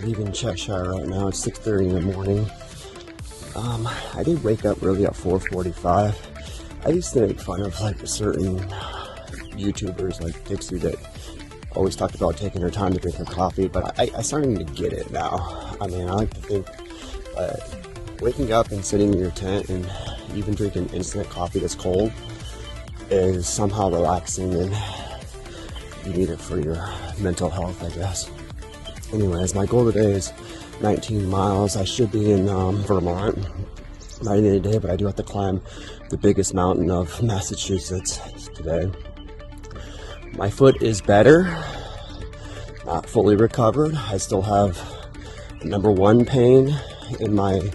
leaving Cheshire right now. It's 6:30 in the morning. I did wake up early at 4:45. I used to make fun of like certain YouTubers like Dixie that always talked about taking her time to drink her coffee, but I starting to get it now. I mean, I like to think waking up and sitting in your tent and even drinking instant coffee that's cold is somehow relaxing, and you need it for your mental health, I guess. Anyways, my goal today is 19 miles. I should be in Vermont by the end of the day, but I do have to climb the biggest mountain of Massachusetts today. My foot is better, not fully recovered. I still have number one pain in my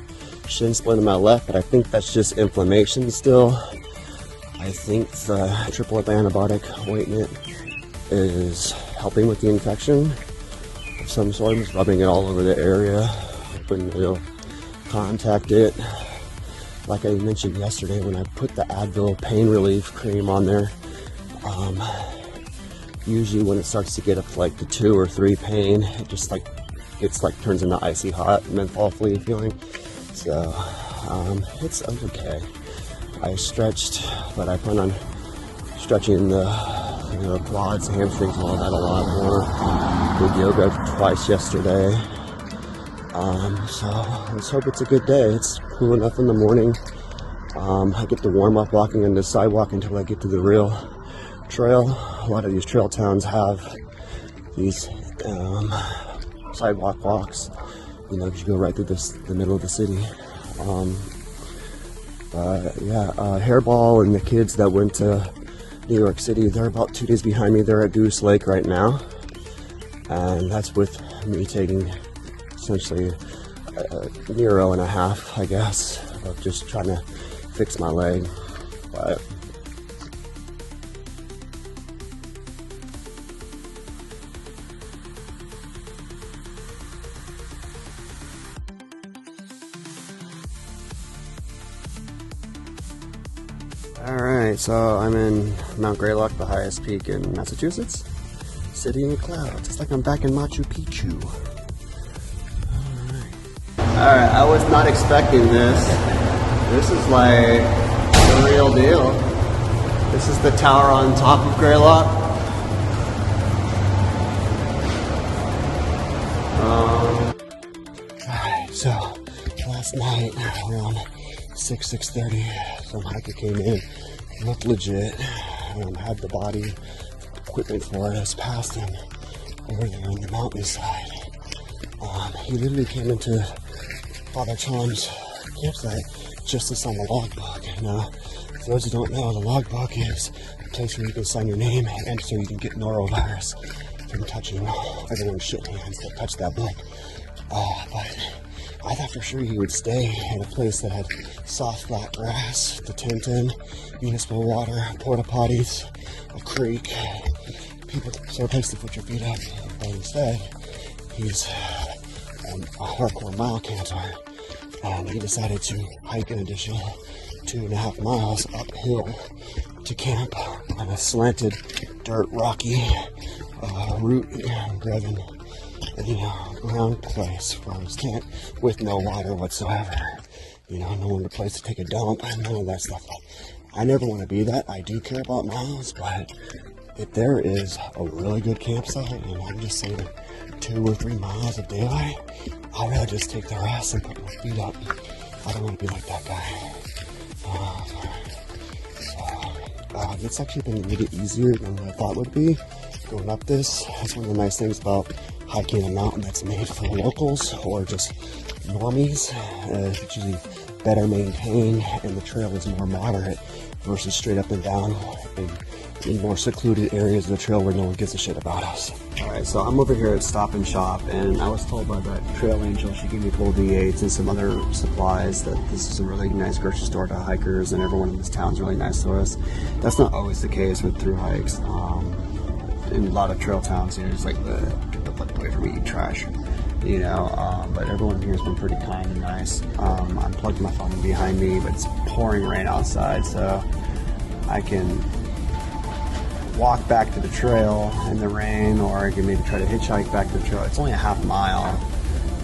shin splint in my left, but I think that's just inflammation still. I think the triple antibiotic ointment is helping with the infection of some sort. I'm just rubbing it all over the area, hoping it'll contact it. Like I mentioned yesterday, when I put the Advil pain relief cream on there, usually when it starts to get up to like the 2 or 3 pain, it just like turns into icy hot menthol flea feeling. So it's okay. I stretched, but I plan on stretching the quads, hamstrings, and all that a lot more. Did yoga twice yesterday. So let's hope it's a good day. It's cool enough in the morning. I get to warm up walking on the sidewalk until I get to the real trail. A lot of these trail towns have these sidewalk walks. You know, you go right through the middle of the city. Hairball and the kids that went to New York City, they're about 2 days behind me. They're at Goose Lake right now, and that's with me taking essentially a euro and a half, I guess, of just trying to fix my leg. But alright, so I'm in Mount Greylock, the highest peak in Massachusetts. City in the clouds. It's like I'm back in Machu Picchu. Alright, I was not expecting this. This is like the real deal. This is the tower on top of Greylock. Alright, so last night around 6:30, some hiker came in, looked legit, had the body equipment for it. I was past him over there on the mountainside. He literally came into Father Tom's campsite just as on the logbook. Now, for those who don't know, the logbook is a place where you can sign your name and so you can get norovirus from touching everyone's shit hands that touch that book. But I thought for sure he would stay in a place that had soft, flat grass, the tent in, municipal water, porta potties, a creek, people, so a place to put your feet up. But instead, he's a hardcore mile canter, and he decided to hike an additional 2.5 miles uphill to camp on a slanted, dirt, rocky, root-driven, ground place for his tent with no water whatsoever. No place to take a dump, none of that stuff. I never want to be that. I do care about miles, but if there is a really good campsite and I'm just saving 2 or 3 miles of daylight, I'd rather just take the rest and put my feet up. I don't want to be like that guy. It's actually been a little bit easier than what I thought it would be going up this. That's one of the nice things about hiking a mountain that's made for locals or just normies. It's usually better maintained and the trail is more moderate versus straight up and down in more secluded areas of the trail where no one gives a shit about us. Alright, so I'm over here at Stop and Shop, and I was told by that trail angel, she gave me full V8s and some other supplies, that this is a really nice grocery store to hikers and everyone in this town is really nice to us. That's not always the case with through hikes. In a lot of trail towns, it's like get the fuck away from me, eat trash. But everyone here has been pretty kind and nice. I'm plugged my phone behind me, but it's pouring rain outside, so I can walk back to the trail in the rain, or I can maybe try to hitchhike back to the trail. It's only a half mile,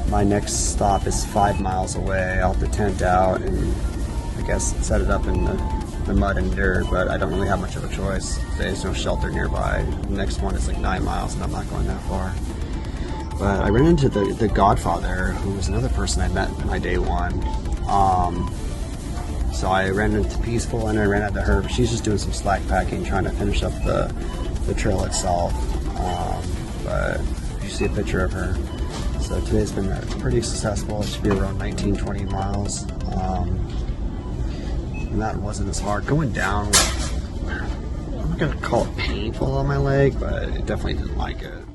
my next stop is 5 miles away. I'll have to tent out and I guess set it up in the mud and dirt, but I don't really have much of a choice. There's no shelter nearby. The next one is like 9 miles and I'm not going that far. But I ran into the Godfather, who was another person I met my day one. So I ran into Peaceful and I ran into her. She's just doing some slack packing, trying to finish up the trail itself. But you see a picture of her. So today's been pretty successful. It should be around 19-20 miles. And that wasn't as hard. Going down, I'm not going to call it painful on my leg, but it definitely didn't like it.